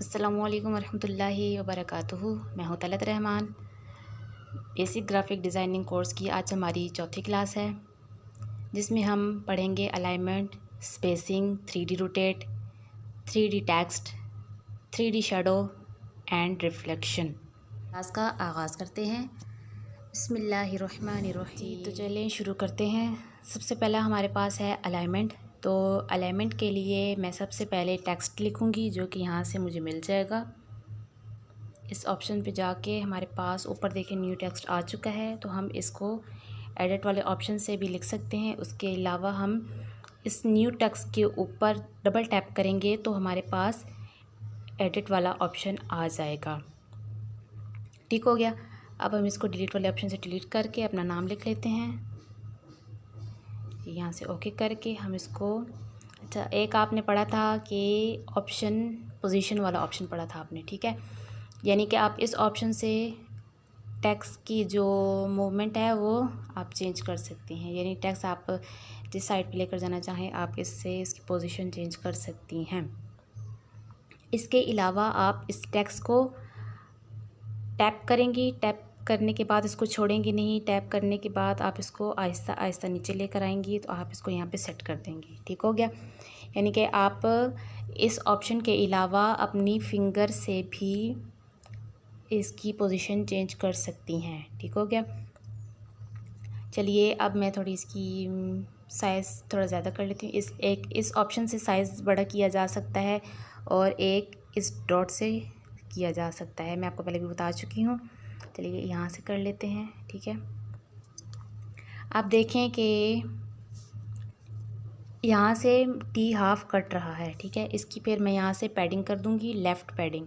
अस्सलामुअलैकुम वरहमतुल्लाहि वबरकातुहू। मैं हूँ Talat Rahman. Basic graphic designing course की आज हमारी चौथी क्लास है, जिसमें हम पढ़ेंगे alignment, spacing, 3D rotate, 3D text, 3D shadow and reflection. Class का आगाज़ करते हैं। बिस्मिल्लाहिर्रहमानिर्रहीम। तो चलें शुरू करते हैं। सबसे पहला हमारे पास है अलाइनमेंट। तो अलाइनमेंट के लिए मैं सबसे पहले टेक्स्ट लिखूंगी, जो कि यहाँ से मुझे मिल जाएगा। इस ऑप्शन पे जाके हमारे पास ऊपर देखें न्यू टेक्स्ट आ चुका है, तो हम इसको एडिट वाले ऑप्शन से भी लिख सकते हैं। उसके अलावा हम इस न्यू टेक्स्ट के ऊपर डबल टैप करेंगे तो हमारे पास एडिट वाला ऑप्शन आ जाएगा। ठीक हो गया। अब हम इसको डिलीट वाले ऑप्शन से डिलीट करके अपना नाम लिख लेते हैं। यहाँ से ओके करके हम इसको, अच्छा एक आपने पढ़ा था कि ऑप्शन पोजीशन वाला ऑप्शन पढ़ा था आपने, ठीक है। यानी कि आप इस ऑप्शन से टेक्स्ट की जो मूवमेंट है वो आप चेंज कर सकती हैं। यानी टेक्स्ट आप जिस साइड पे लेकर जाना चाहें आप इससे इसकी पोजीशन चेंज कर सकती हैं। इसके अलावा आप इस टेक्स्ट को टैप करेंगी, टैप करने के बाद इसको छोड़ेंगी नहीं। टैप करने के बाद आप इसको आहिस्ता आहिस्ता नीचे लेकर आएंगी, तो आप इसको यहाँ पे सेट कर देंगी। ठीक हो गया। यानी कि आप इस ऑप्शन के अलावा अपनी फिंगर से भी इसकी पोजीशन चेंज कर सकती हैं। ठीक हो गया। चलिए अब मैं थोड़ी इसकी साइज़ थोड़ा ज़्यादा कर लेती हूँ। इस ऑप्शन से साइज़ बड़ा किया जा सकता है और एक इस डॉट से किया जा सकता है। मैं आपको पहले भी बता चुकी हूँ। चलिए यहाँ से कर लेते हैं। ठीक है। आप देखें कि यहाँ से टी हाफ कट रहा है। ठीक है। इसकी फिर मैं यहाँ से पैडिंग कर दूँगी, लेफ़्ट पैडिंग,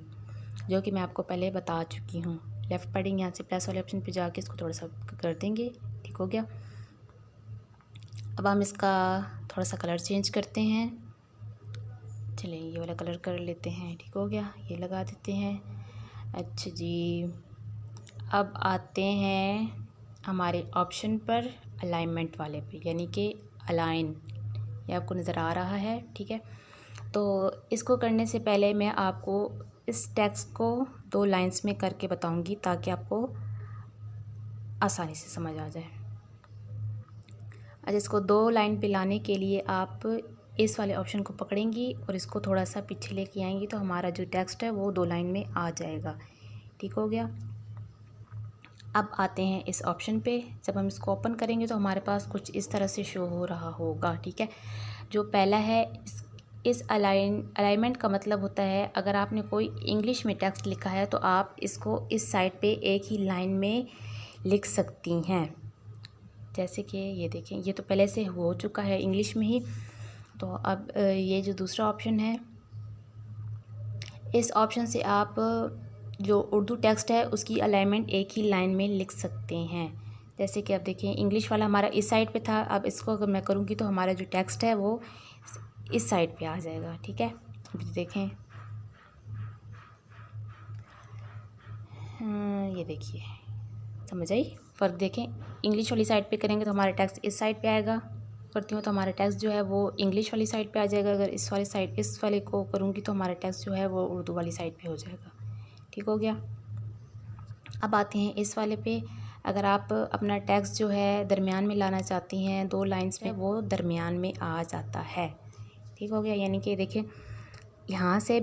जो कि मैं आपको पहले बता चुकी हूँ। लेफ़्ट पैडिंग यहाँ से प्लस वाले ऑप्शन पे जाके इसको थोड़ा सा कर देंगे। ठीक हो गया। अब हम इसका थोड़ा सा कलर चेंज करते हैं। चलिए ये वाला कलर कर लेते हैं। ठीक हो गया। ये लगा देते हैं। अच्छा जी, अब आते हैं हमारे ऑप्शन पर अलाइनमेंट वाले पे, यानी कि अलाइन, ये आपको नज़र आ रहा है। ठीक है। तो इसको करने से पहले मैं आपको इस टेक्स्ट को 2 लाइंस में करके बताऊंगी, ताकि आपको आसानी से समझ आ जाए। आज इसको 2 लाइन पे लाने के लिए आप इस वाले ऑप्शन को पकड़ेंगी और इसको थोड़ा सा पीछे लेके आएंगी, तो हमारा जो टेक्स्ट है वो 2 लाइन में आ जाएगा। ठीक हो गया। अब आते हैं इस ऑप्शन पे। जब हम इसको ओपन करेंगे तो हमारे पास कुछ इस तरह से शो हो रहा होगा। ठीक है। जो पहला है इस अलाइनमेंट का मतलब होता है, अगर आपने कोई इंग्लिश में टेक्स्ट लिखा है तो आप इसको इस साइड पे एक ही लाइन में लिख सकती हैं। जैसे कि ये देखें, ये तो पहले से हो चुका है इंग्लिश में ही। तो अब ये जो दूसरा ऑप्शन है, इस ऑप्शन से आप जो उर्दू टेक्स्ट है उसकी अलाइनमेंट एक ही लाइन में लिख सकते हैं। जैसे कि आप देखें इंग्लिश वाला हमारा इस साइड पे था, अब इसको अगर मैं करूँगी तो हमारा जो टेक्स्ट है वो इस साइड पे आ जाएगा। ठीक है। अब देखें, ये देखिए, समझ आई फ़र्क? देखें इंग्लिश वाली साइड पे करेंगे तो हमारा टेक्स्ट इस साइड पे आएगा, करती हूँ तो हमारा टेक्स्ट जो है वो इंग्लिश वाली साइड पे आ जाएगा। अगर इस वाले को करूँगी तो हमारा टेक्स्ट जो है वो उर्दू वाली साइड पे हो जाएगा। ठीक हो गया। अब आते हैं इस वाले पे। अगर आप अपना टेक्स्ट जो है दरमियान में लाना चाहती हैं 2 लाइंस में, वो दरमियान में आ जाता है। ठीक हो गया। यानी कि देखिए यहाँ से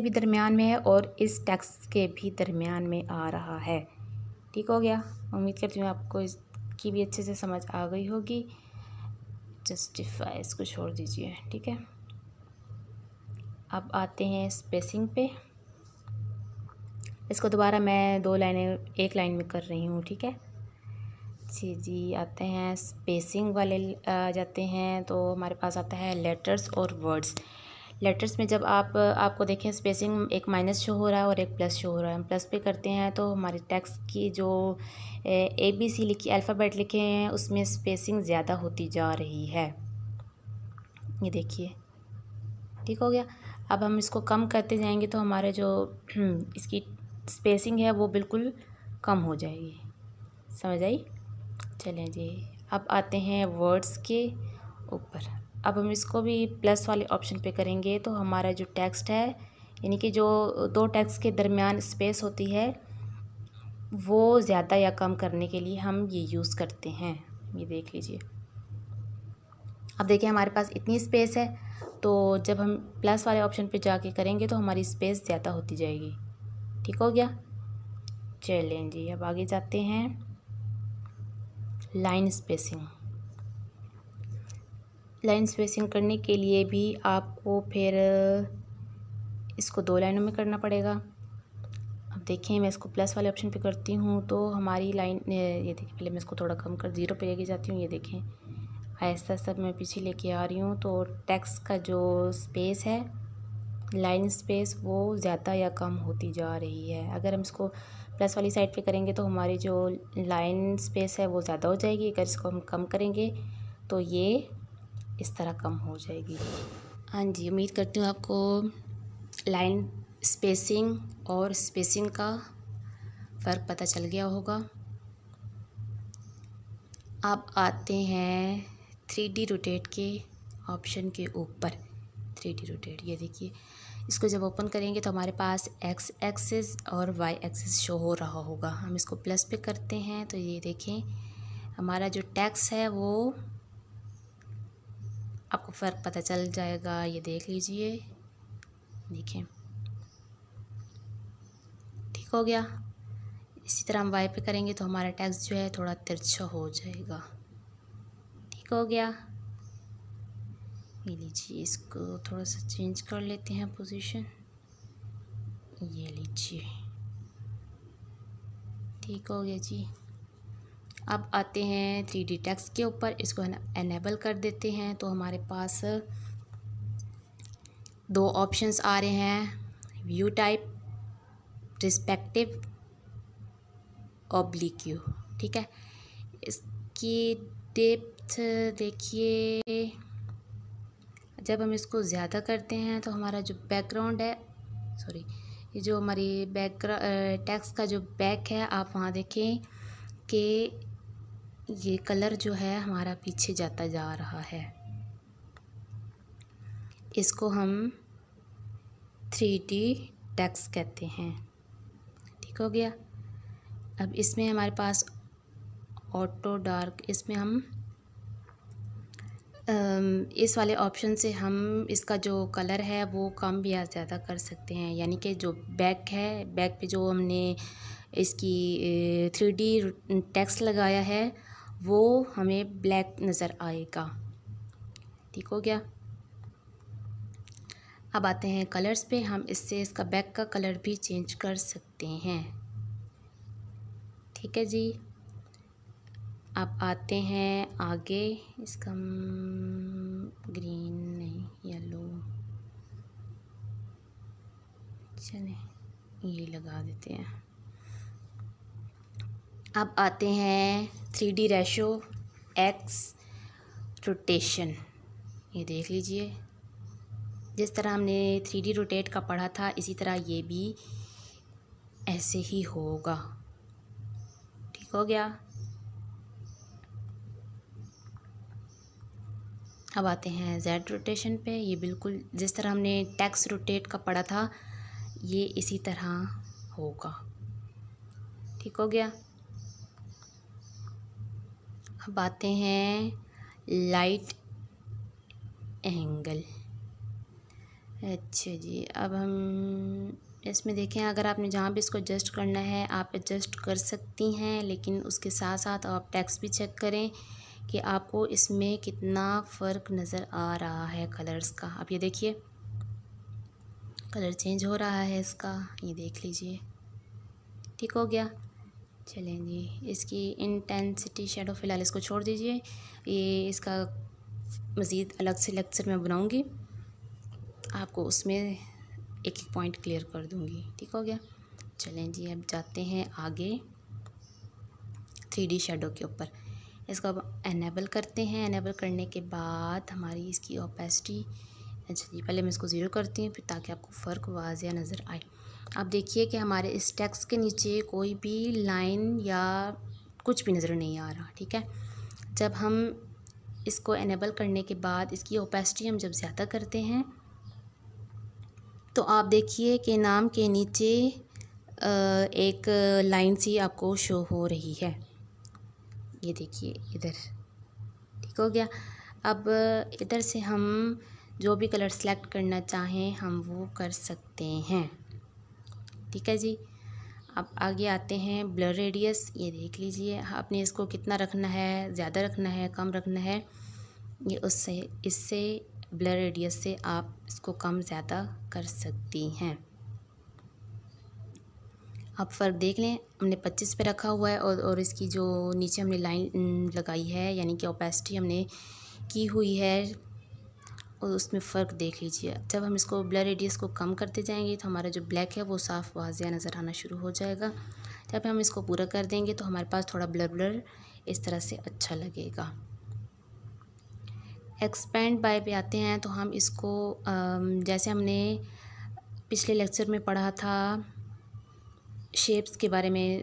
भी दरमियान में है और इस टेक्स्ट के भी दरमियान में आ रहा है। ठीक हो गया। उम्मीद करती हूँ आपको इसकी भी अच्छे से समझ आ गई होगी। जस्टिफाई इसको छोड़ दीजिए। ठीक है। अब आते हैं स्पेसिंग पे। इसको दोबारा मैं 2 लाइनें एक लाइन में कर रही हूँ। ठीक है जी। आते हैं स्पेसिंग वाले जाते हैं, तो हमारे पास आता है लेटर्स और वर्ड्स। लेटर्स में जब आपको देखें स्पेसिंग एक माइनस शो हो रहा है और एक प्लस शो हो रहा है। हम प्लस पे करते हैं तो हमारे टेक्स्ट की जो ABC लिखी अल्फ़ाबेट लिखे हैं उसमें स्पेसिंग ज़्यादा होती जा रही है। ये देखिए। ठीक हो गया। अब हम इसको कम करते जाएंगे तो हमारे जो इसकी स्पेसिंग है वो बिल्कुल कम हो जाएगी। समझ आई? चलें जी। अब आते हैं वर्ड्स के ऊपर। अब हम इसको भी प्लस वाले ऑप्शन पे करेंगे तो हमारा जो टेक्स्ट है, यानी कि जो दो टेक्स्ट के दरमियान स्पेस होती है, वो ज़्यादा या कम करने के लिए हम ये यूज़ करते हैं। ये देख लीजिए, अब देखिए हमारे पास इतनी स्पेस है, तो जब हम प्लस वाले ऑप्शन पे जाके करेंगे तो हमारी स्पेस ज़्यादा होती जाएगी। ठीक हो गया। चलें जी, अब आगे जाते हैं। Line spacing. लाइन स्पेसिंग करने के लिए भी आपको फिर इसको 2 लाइनों में करना पड़ेगा। अब देखें, मैं इसको प्लस वाले ऑप्शन पे करती हूँ तो हमारी लाइन, ये देखिए, पहले मैं इसको थोड़ा कम कर 0 पे लेके जाती हूँ। ये देखें, ऐसा सब मैं पीछे लेके आ रही हूँ, तो टेक्स्ट का जो स्पेस है, लाइन स्पेस, वो ज़्यादा या कम होती जा रही है। अगर हम इसको प्लस वाली साइड पे करेंगे तो हमारी जो लाइन स्पेस है वो ज़्यादा हो जाएगी। अगर इसको हम कम करेंगे तो ये इस तरह कम हो जाएगी। हाँ जी, उम्मीद करती हूँ आपको लाइन स्पेसिंग और स्पेसिंग का फ़र्क पता चल गया होगा। अब आते हैं 3D रोटेट के ऑप्शन के ऊपर। 3D रोटेट, ये देखिए, इसको जब ओपन करेंगे तो हमारे पास एक्स एक्सिस और वाई एक्सिस शो हो रहा होगा। हम इसको प्लस पे करते हैं तो ये देखें, हमारा जो टेक्स्ट है वो आपको फ़र्क पता चल जाएगा। ये देख लीजिए, देखें, ठीक हो गया। इसी तरह हम वाई पे करेंगे तो हमारा टेक्स्ट जो है थोड़ा तिरछा हो जाएगा। ठीक हो गया। ये लीजिए, इसको थोड़ा सा चेंज कर लेते हैं पोजीशन। ये लीजिए, ठीक हो गया जी। अब आते हैं 3D टेक्स्ट के ऊपर। इसको एनेबल कर देते हैं तो हमारे पास 2 ऑप्शंस आ रहे हैं, व्यू टाइप, रिस्पेक्टिव, ऑब्लिक्यू। ठीक है, इसकी डेप्थ देखिए, जब हम इसको ज़्यादा करते हैं तो हमारा जो बैकग्राउंड है, सॉरी, ये जो हमारी टेक्स्ट का जो बैक है, आप वहाँ देखें कि ये कलर जो है हमारा पीछे जाता जा रहा है। इसको हम 3D टेक्स्ट कहते हैं। ठीक हो गया। अब इसमें हमारे पास ऑटो डार्क, इसमें हम इस वाले ऑप्शन से हम इसका जो कलर है वो कम भी या ज़्यादा कर सकते हैं। यानी कि जो बैक है, बैक पे जो हमने इसकी 3D टेक्स्ट लगाया है वो हमें ब्लैक नज़र आएगा। ठीक हो गया। अब आते हैं कलर्स पे। हम इससे इसका बैक का कलर भी चेंज कर सकते हैं। ठीक है जी। अब आते हैं आगे, इसका ग्रीन नहीं, येलो, चलें ये लगा देते हैं। अब आते हैं 3D रेशो, एक्स, रोटेशन। ये देख लीजिए, जिस तरह हमने 3D रोटेट का पढ़ा था इसी तरह ये भी ऐसे ही होगा। ठीक हो गया। अब आते हैं जेड रोटेशन पे। ये बिल्कुल जिस तरह हमने टेक्स्ट रोटेट का पढ़ा था ये इसी तरह होगा। ठीक हो गया। अब आते हैं लाइट एंगल। अच्छा जी, अब हम इसमें देखें, अगर आपने जहाँ भी इसको एडजस्ट करना है आप एडजस्ट कर सकती हैं, लेकिन उसके साथ साथ आप टेक्स्ट भी चेक करें कि आपको इसमें कितना फ़र्क नज़र आ रहा है कलर्स का। अब ये देखिए, कलर चेंज हो रहा है इसका, ये देख लीजिए। ठीक हो गया। चलें जी, इसकी इंटेंसिटी शेडो फ़िलहाल इसको छोड़ दीजिए, ये इसका मज़ीद अलग से लेक्चर मैं बनाऊँगी, आपको उसमें एक एक पॉइंट क्लियर कर दूँगी। ठीक हो गया। चलें जी, अब जाते हैं आगे 3D शेडो के ऊपर। इसको अब एनेबल करते हैं। एनेबल करने के बाद हमारी इसकी ओपेसिटी, अच्छा जी, पहले मैं इसको 0 करती हूँ फिर, ताकि आपको फ़र्क वाज़िया नज़र आए। अब देखिए कि हमारे इस टेक्स्ट के नीचे कोई भी लाइन या कुछ भी नज़र नहीं आ रहा। ठीक है, जब हम इसको इनेबल करने के बाद इसकी ओपेसिटी हम जब ज़्यादा करते हैं तो आप देखिए कि नाम के नीचे एक लाइन सी आपको शो हो रही है। ये देखिए इधर, ठीक हो गया। अब इधर से हम जो भी कलर सेलेक्ट करना चाहें हम वो कर सकते हैं, ठीक है जी। अब आगे आते हैं ब्लर रेडियस। ये देख लीजिए आपने इसको कितना रखना है, ज़्यादा रखना है, कम रखना है, ये इससे ब्लर रेडियस से आप इसको कम ज़्यादा कर सकती हैं। आप फ़र्क देख लें, हमने 25 पे रखा हुआ है और इसकी जो नीचे हमने लाइन लगाई है यानी कि ओपेसिटी हमने की हुई है और उसमें फ़र्क देख लीजिए। जब हम इसको ब्लर रेडियस को कम करते जाएंगे तो हमारा जो ब्लैक है वो साफ़ वाज़िया नज़र आना शुरू हो जाएगा। जब हम इसको पूरा कर देंगे तो हमारे पास थोड़ा ब्लर ब्लर इस तरह से अच्छा लगेगा। एक्सपेंड बाय पे आते हैं तो हम इसको जैसे हमने पिछले लेक्चर में पढ़ा था शेप्स के बारे में,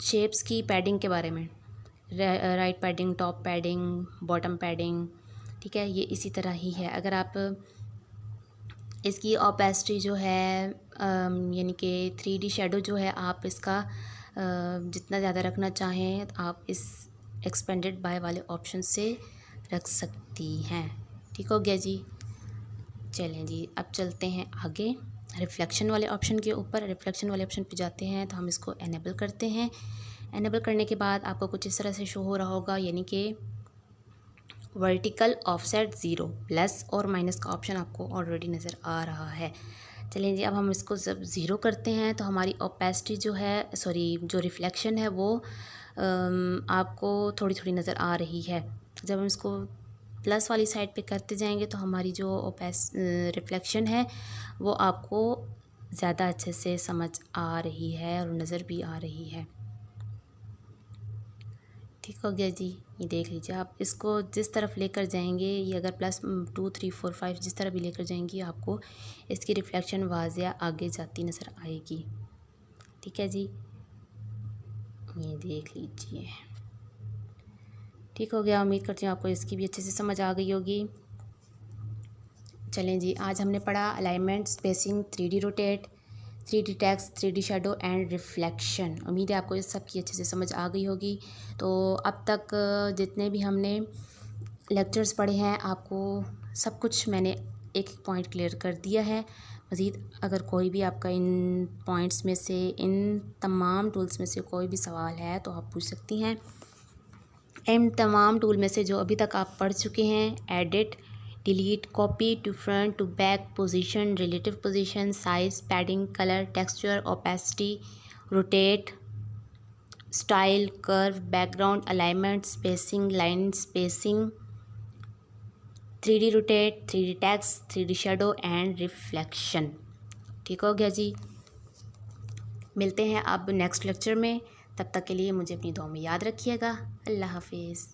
शेप्स की पैडिंग के बारे में, right padding, top padding, bottom padding, ठीक है। ये इसी तरह ही है। अगर आप इसकी ओपेसिटी जो है यानी कि 3D शेडो जो है आप इसका जितना ज़्यादा रखना चाहें आप इस एक्सपेंडेड बाय वाले ऑप्शन से रख सकती हैं, ठीक हो गया जी। चलें जी, अब चलते हैं आगे रिफ्लेक्शन वाले ऑप्शन के ऊपर। रिफ्लेक्शन वाले ऑप्शन पे जाते हैं तो हम इसको एनेबल करते हैं। एनेबल करने के बाद आपको कुछ इस तरह से शो हो रहा होगा, यानी कि वर्टिकल ऑफसेट 0, प्लस और माइनस का ऑप्शन आपको ऑलरेडी नज़र आ रहा है। चलें जी, अब हम इसको जब 0 करते हैं तो हमारी ओपेसिटी जो है जो रिफ्लेक्शन है वो आपको थोड़ी थोड़ी नज़र आ रही है। जब हम इसको प्लस वाली साइड पे करते जाएंगे तो हमारी जो रिफ्लेक्शन है वो आपको ज़्यादा अच्छे से समझ आ रही है और नज़र भी आ रही है, ठीक हो गया जी। ये देख लीजिए, आप इसको जिस तरफ लेकर जाएंगे, ये अगर +2 3 4 5 जिस तरह भी लेकर जाएंगी आपको इसकी रिफ्लेक्शन वाज़िया आगे जाती नज़र आएगी, ठीक है जी। ये देख लीजिए, ठीक हो गया। उम्मीद करती हूँ आपको इसकी भी अच्छे से समझ आ गई होगी। चलें जी, आज हमने पढ़ा alignment, spacing, 3D rotate, 3D text, 3D shadow and reflection. उम्मीद है आपको इस सब की अच्छे से समझ आ गई होगी। तो अब तक जितने भी हमने लेक्चर्स पढ़े हैं आपको सब कुछ मैंने एक एक पॉइंट क्लियर कर दिया है। मज़ीद अगर कोई भी आपका इन पॉइंट्स में से, इन तमाम टूल्स में से कोई भी सवाल है तो आप पूछ सकती हैं। इन तमाम टूल में से जो अभी तक आप पढ़ चुके हैं, edit, delete, copy to front to back, position, relative position, size, padding, colour, texture, opacity, rotate, style, curve, background, alignment, spacing, line spacing, 3D rotate, 3D text, 3D shadow and reflection, ठीक हो गया जी। मिलते हैं अब next lecture में, तब तक के लिए मुझे अपनी दुआ में याद रखिएगा। अल्लाह हाफिज़।